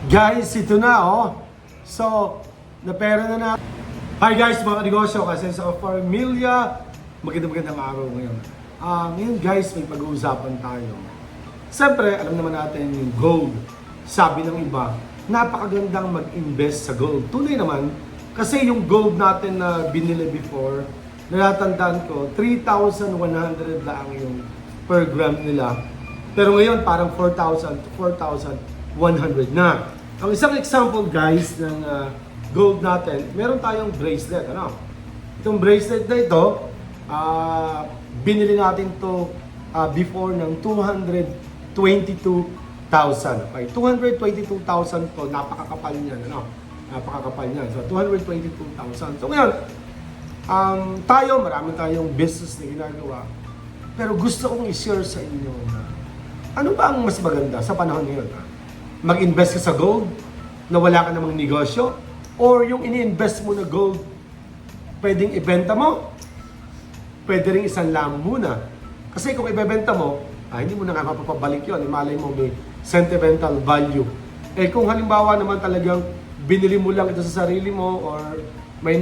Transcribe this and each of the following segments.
Guys, ito na So, napera na. Hi guys, mga negosyo, kasi sa Familia, magandang araw ngayon. Ngayon guys, may pag-uusapan tayo. Siyempre, alam naman natin yung gold. Sabi ng iba, napakagandang mag-invest sa gold. Tunay naman, kasi yung gold natin na binili before, natatandaan ko, 3,100 lang yung per gram nila. Pero ngayon, parang 4,000 to 4,100 na. Ang isang example guys ng gold natin, meron tayong bracelet. Itong bracelet na ito, binili natin to before ng 222,000. Okay, 222,000 to, napakakapal niyan. Napakakapal niyan. So, 222,000. So, ngayon, marami tayong business na ginagawa. Pero gusto kong i-share sa inyo na ano ba ang mas maganda sa panahon ngayon? Mag-invest ka sa gold na wala ka namang negosyo? Or yung ini-invest mo na gold, pwedeng ibenta mo? Pwede rin isanla mo muna. Kasi kung ibebenta mo, hindi mo na nga mapapabalik yun. Malay mo may sentimental value. Kung halimbawa naman talagang binili mo lang ito sa sarili mo or may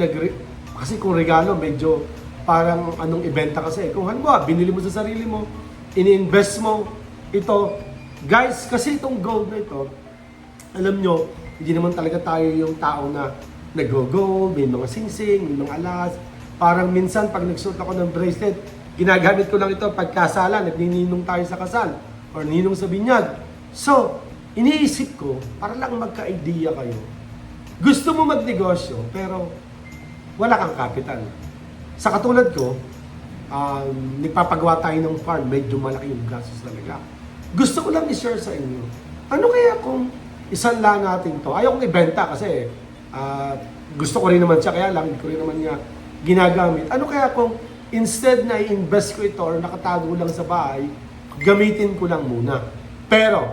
kasi kung regalo, medyo parang anong ibenta kasi. Kung halimbawa, binili mo sa sarili mo, ini-invest mo ito. Guys, kasi itong gold na ito, alam nyo, hindi naman talaga tayo yung tao na nag-gold, may mga singsing, may mga alas. Parang minsan pag nagsuot ako ng bracelet, ginagamit ko lang ito pagkasalan, nagnininong tayo sa kasal or ninong sa binyag. So, iniisip ko, para lang magka-idea kayo. Gusto mo magnegosyo, pero wala kang capital. Sa katulad ko, nagpapagawa tayo ng farm, medyo malaki yung gastos talaga. Gusto ko lang i-share sa inyo. Ano kaya kung isanla natin to? Ayaw kong ibenta kasi gusto ko rin naman siya, kaya lang hindi ko rin naman niya ginagamit. Ano kaya kung instead na i-invest ko ito or nakatago lang sa bahay, gamitin ko lang muna. Pero,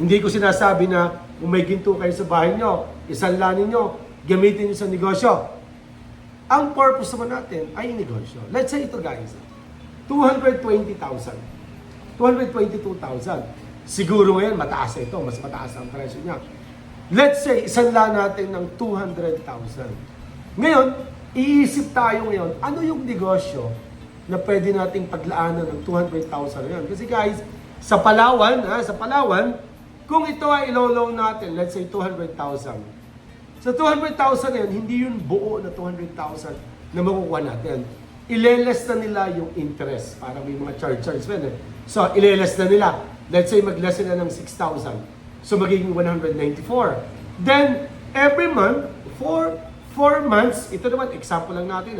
hindi ko sinasabi na kung may ginto kayo sa bahay nyo, isanla ninyo, gamitin nyo sa negosyo. Ang purpose naman natin ay negosyo. Let's say ito guys, 220,000. 222,000. Siguro ngayon, mataas ito. Mas mataas ang presyo niya. Let's say, isanla natin ng 200,000. Ngayon, iisip tayo ngayon, ano yung negosyo na pwede nating paglaanan ng 200,000 ngayon? Kasi guys, sa Palawan, kung ito ay ilo-loan natin, let's say 200,000. Sa 200,000 ngayon, hindi yun buo na 200,000 na makukuha natin. Ileles na nila yung interest. Para may mga charge pa. So, ileles na nila. Let's say, mag-less na ng 6,000. So, magiging 194. Then, every month, for 4 months, ito naman, example lang natin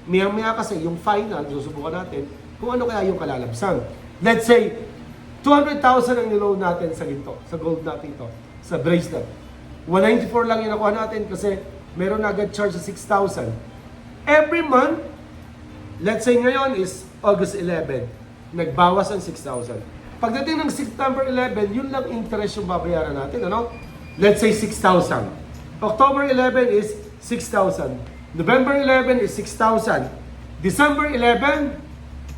Maya-maya kasi yung final, susubukan natin kung ano kaya yung kalalabsan. Let's say, 200,000 ang niloan natin sa ginto, sa gold natin ito, sa bracelet. 194 lang yung nakuha natin kasi meron na agad charge sa 6,000. Every month, let's say ngayon is August 11, nagbawas ang 6,000. Pagdating ng September 11, yun lang interest yung babayaran natin, Let's say 6,000. October 11 is 6,000. November 11 is 6,000. December 11,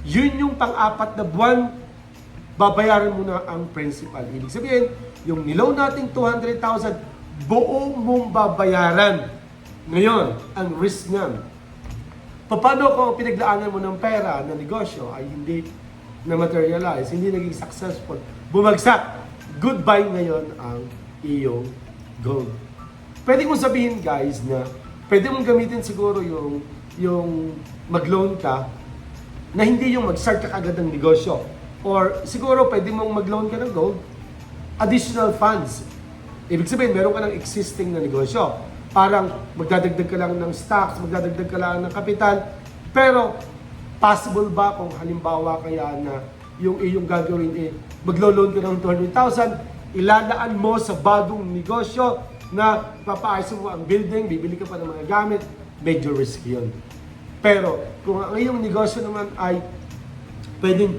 yun yung pang-apat na buwan, babayaran mo na ang principal. Ibig sabihin, yung niloan nating 200,000, buo mong babayaran. Ngayon, ang risk niyan. Paano kung pinaglaanan mo ng pera na negosyo ay hindi na materialize, hindi naging successful, bumagsak, goodbye ngayon ang iyong gold. Pwede kong sabihin guys na pwede mong gamitin siguro yung mag-loan ka na hindi yung mag-start ka agad ng negosyo. Or siguro pwede mong mag-loan ka ng gold, additional funds. Ibig sabihin, meron ka ng existing na negosyo. Parang magdadagdag ka lang ng stocks, magdadagdag ka lang ng kapital. Pero, possible ba kung halimbawa kaya na yung iyong gagawin maglo-loan ka ng 200,000, ilalaan mo sa bagong negosyo na papaayos mo ang building, bibili ka pa ng mga gamit, medyo risky yun. Pero, kung ang iyong negosyo naman ay pwedeng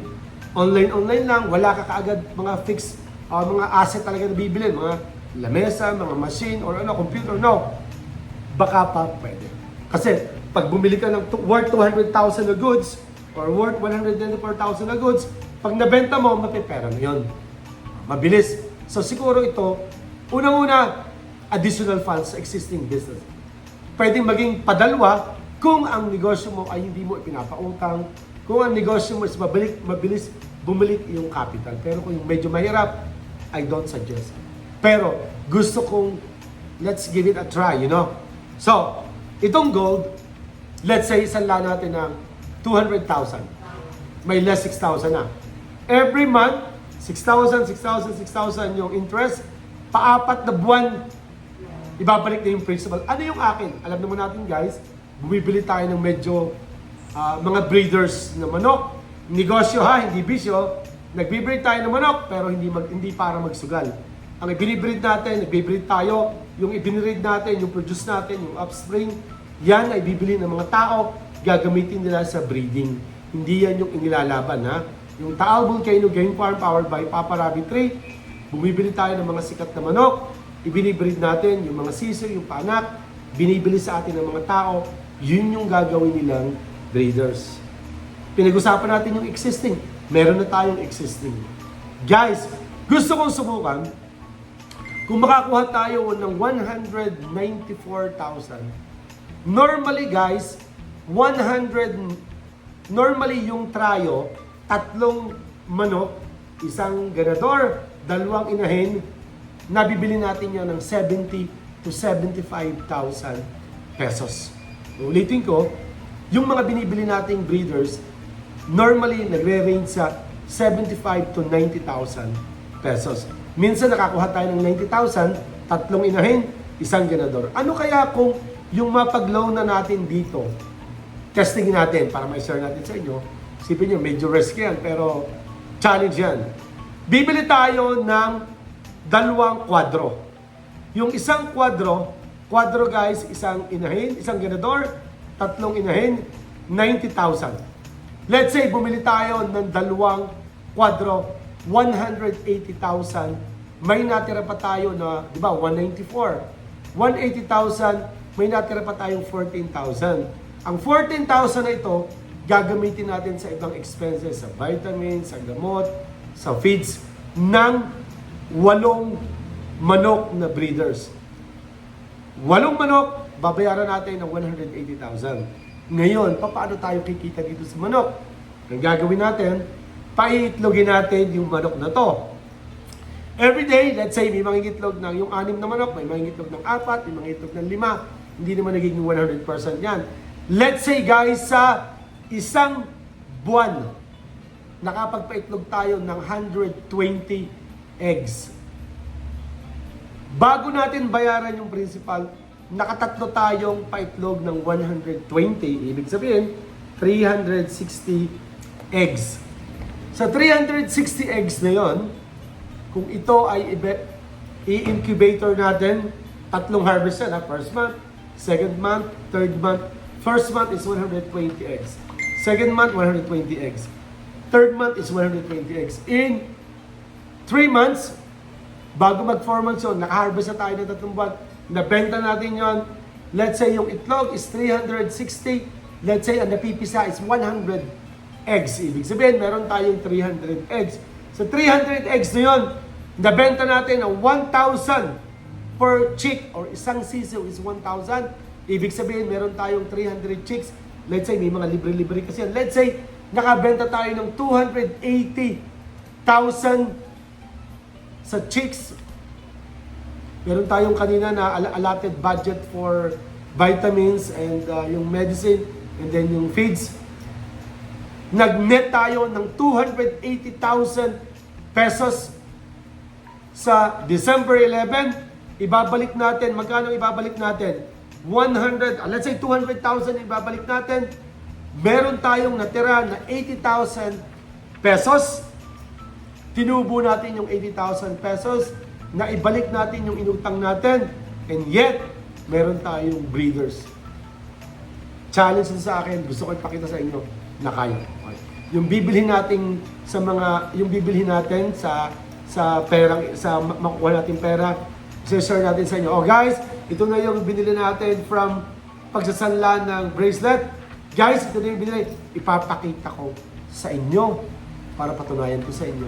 online lang, wala ka kaagad mga fixed, mga asset talaga na bibili, mga lamesa, mga machine, or computer, baka pa pwede. Kasi, pag bumili ka ng worth 200,000 na goods, or worth 194,000 na goods, pag nabenta mo, mapipera na yun. Mabilis. So siguro ito, Unang-una, additional funds sa existing business. Pwedeng maging padalwa kung ang negosyo mo ay hindi mo ipinapautang, kung ang negosyo mo is mabilis bumalik yung capital. Pero kung yung medyo mahirap, I don't suggest. Pero gusto kong let's give it a try, you know? So, itong gold, let's say isanla natin ng 200,000. May less 6,000 na. Every month, 6,000, 6,000, 6,000 yung interest. Paapat na buwan, ibabalik na yung principal. Ano yung akin? Alam naman natin guys, bumibili tayo ng medyo mga breeders na manok. Negosyo ha, hindi bisyo. Nagbibreed tayo ng manok, pero hindi para magsugal. Ang ibinibreed natin, nagbibreed tayo, yung ibinibreed natin, yung produce natin, yung offspring, yan ay bibili ng mga tao, gagamitin nila sa breeding. Hindi yan yung inilalaban ha. Yung Taal Volcano Game Farm powered by Papa Rabbit Tree, bumibili tayo ng mga sikat na manok, ibinibreed natin yung mga sisiw, yung paanak, binibili sa atin ng mga tao, yun yung gagawin nilang breeders. Pinag-usapan natin yung existing. Meron na tayong existing. Guys, gusto kong subukan, kung makakuha tayo ng 194,000, normally guys, normally yung tryo, 3 manok, 1 ganador, 2 inahin, nabibili natin yan ng 70 to 75,000 pesos. Ulitin ko, yung mga binibili nating breeders, normally nagre-range sa 75 to 90,000 pesos. Minsan nakakuha tayo ng 90,000, 3 inahin, 1 ganador. Ano kaya kung yung mapag-loan na natin dito, testing natin para ma-share natin sa inyo. Isipin nyo, medyo risky yan, pero challenge yan. Bibili tayo ng 2 kwadro. Yung 1 kwadro guys, 1 inahin, 1 ganador, 3 inahin, 90,000. Let's say, bumili tayo ng 2 kwadro, 180,000. May natira pa tayo na, di ba, 194. 180,000, may natira pa tayong 14,000. Ang 14,000 na ito, gagamitin natin sa ibang expenses, sa vitamins, sa gamot, sa feeds, ng 8 manok na breeders. 8 manok, babayaran natin ng 180,000. Ngayon, paano tayo kikita dito sa manok? Ang gagawin natin, paiitlogin natin yung manok na to. Every day, let's say may mangingitlog ng yung 6 na manok, may mangingitlog ng 4, may mangingitlog ng 5, hindi naman nagiging 100% yan. Let's say guys, sa 1 buwan, nakapagpaitlog tayo ng 120 eggs. Bago natin bayaran yung principal, nakatatlo tayong paitlog ng 120, ibig sabihin, 360 eggs. Sa 360 eggs na yon, kung ito ay i-incubator natin, 3 harvest yan, first month, second month, third month. First month is 120 eggs. Second month, 120 eggs. Third month is 120 eggs. In 3 months, bago mag-4 months yun, naka-harvest na tayo ng 3 buwan, nabenta natin yon. Let's say yung itlog is 360. Let's say ang napipisa is 100 eggs. Ibig sabihin, meron tayong 300 eggs. Sa 300 eggs na yun, nabenta natin ng 1,000 per chick or isang sisiw is 1,000. Ibig sabihin, meron tayong 300 chicks. Let's say, may mga libre-libre kasi yan. Let's say, nakabenta tayo ng 280,000 sa chicks. Meron tayong kanina na allotted budget for vitamins and yung medicine and then yung feeds. Nag-net tayo ng 280,000 pesos sa December 11. Ibabalik natin. Magkano ibabalik natin? 100, let's say 200,000 ibabalik natin. Meron tayong natira na 80,000 pesos. Tinubo natin yung 80,000 pesos na ibalik natin yung inutang natin. And yet, meron tayong breeders. Challenge sa akin, gusto ko ipakita sa inyo na kaya. Okay. Yung bibilhin natin sa perang, sa makuha natin pera, share natin sa inyo. Oh guys, ito na yung binili natin from pagsasanla ng bracelet. Guys, ito na yung binili. Ipapakita ko sa inyo para patunayan ko sa inyo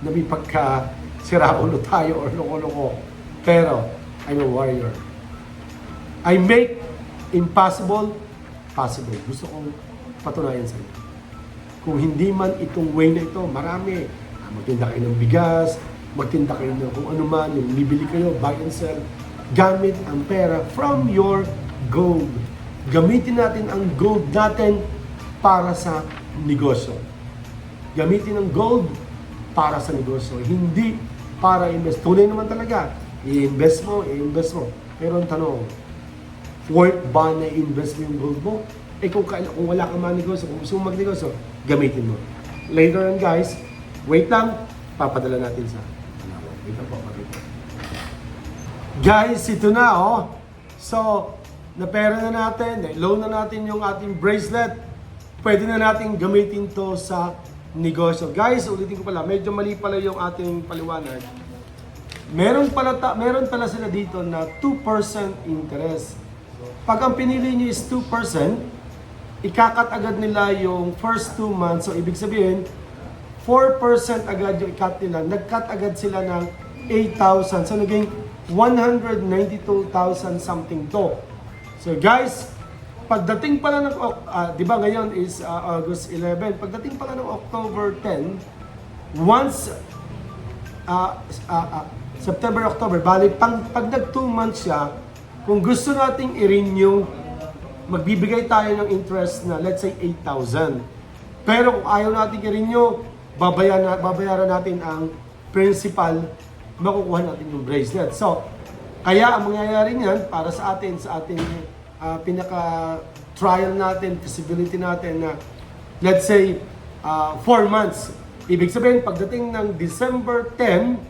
na may pagka sira ulo tayo or loko-loko. Pero, I'm a warrior. I make impossible possible. Gusto kong patunayan sa inyo. Kung hindi man itong way na ito, marami. Magtinda kayo ng bigas, magtinda kayo ng kung ano man, yung bibili kayo, buy and sell. Gamit ang pera from your gold. Gamitin natin ang gold natin para sa negosyo. Gamitin ang gold para sa negosyo. Hindi para invest. Tunay naman talaga. I-invest mo. Pero ang tanong, worth ba na i-invest mo yung gold mo? Kung wala kang manegosyo, kung gusto mo magnegosyo, gamitin mo. Later on guys, wait lang, papadala natin sa wait lang po, guys, ito na So, napera na natin, loan na natin yung ating bracelet. Pwede na natin gamitin to sa negosyo. Guys, ulitin ko pala, medyo mali pala yung ating paliwanag. Meron pala sila dito na 2% interest. Pag ang pinili nyo is 2%, ikakat agad nila yung first 2 months. So, ibig sabihin, 4% agad yung ikat nila. Nag-cut agad sila ng 8,000. So, naging 192,000 something to. So, guys, pagdating pala ng, di ba ngayon is August 11. Pagdating pala ng October 10, once, September, October, bali, pag nag 2 months siya, kung gusto nating i-renew, magbibigay tayo ng interest na let's say 8,000. Pero kung ayaw natin i-renew, babayaran natin ang principal, makukuha natin yung bracelet. So, kaya ang mangyayari niyan para sa ating pinaka-trial natin, feasibility natin na let's say 4 months. Ibig sabihin, pagdating ng December 10,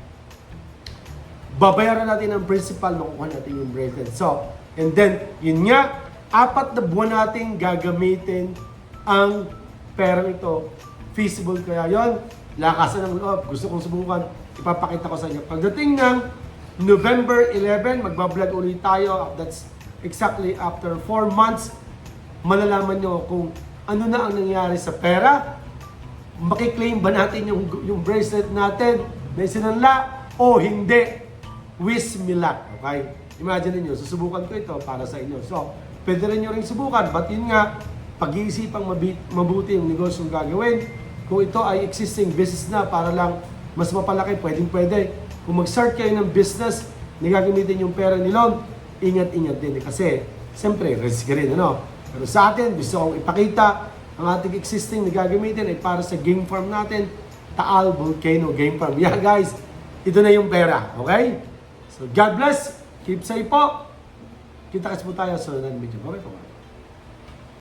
babayaran natin ang principal, makukuha natin yung bracelet. So, and then, yun nga, 4 na buwan natin gagamitin ang perang ito. Feasible kaya yon, lakasan ng loob, gusto kong subukan, ipapakita ko sa inyo. Pagdating ng November 11, magbablog ulit tayo. That's exactly after 4 months. Malalaman nyo kung ano na ang nangyari sa pera. Makiklaim ba natin yung bracelet natin na isinanla o hindi. Wish me luck, okay? Imagine niyo, susubukan ko ito para sa inyo. So, pwede rin nyo rin subukan. But yun nga, pag-iisipang mabuti yung negosyong gagawin. Kung ito ay existing business na para lang mas mapalaki, pwede. Kung mag-start kayo ng business, nagagamitin yung pera ni loan, ingat-ingat din. Kasi, siyempre, risk rin, ano? Pero sa atin, gusto kong ipakita, ang ating existing na gagamitin ay para sa game farm natin, Taal Volcano Game Farm. Yeah, guys, ito na yung pera, okay? So, God bless. Keep safe po. Kita-kits po tayo sa sunod na video. Bye-bye po.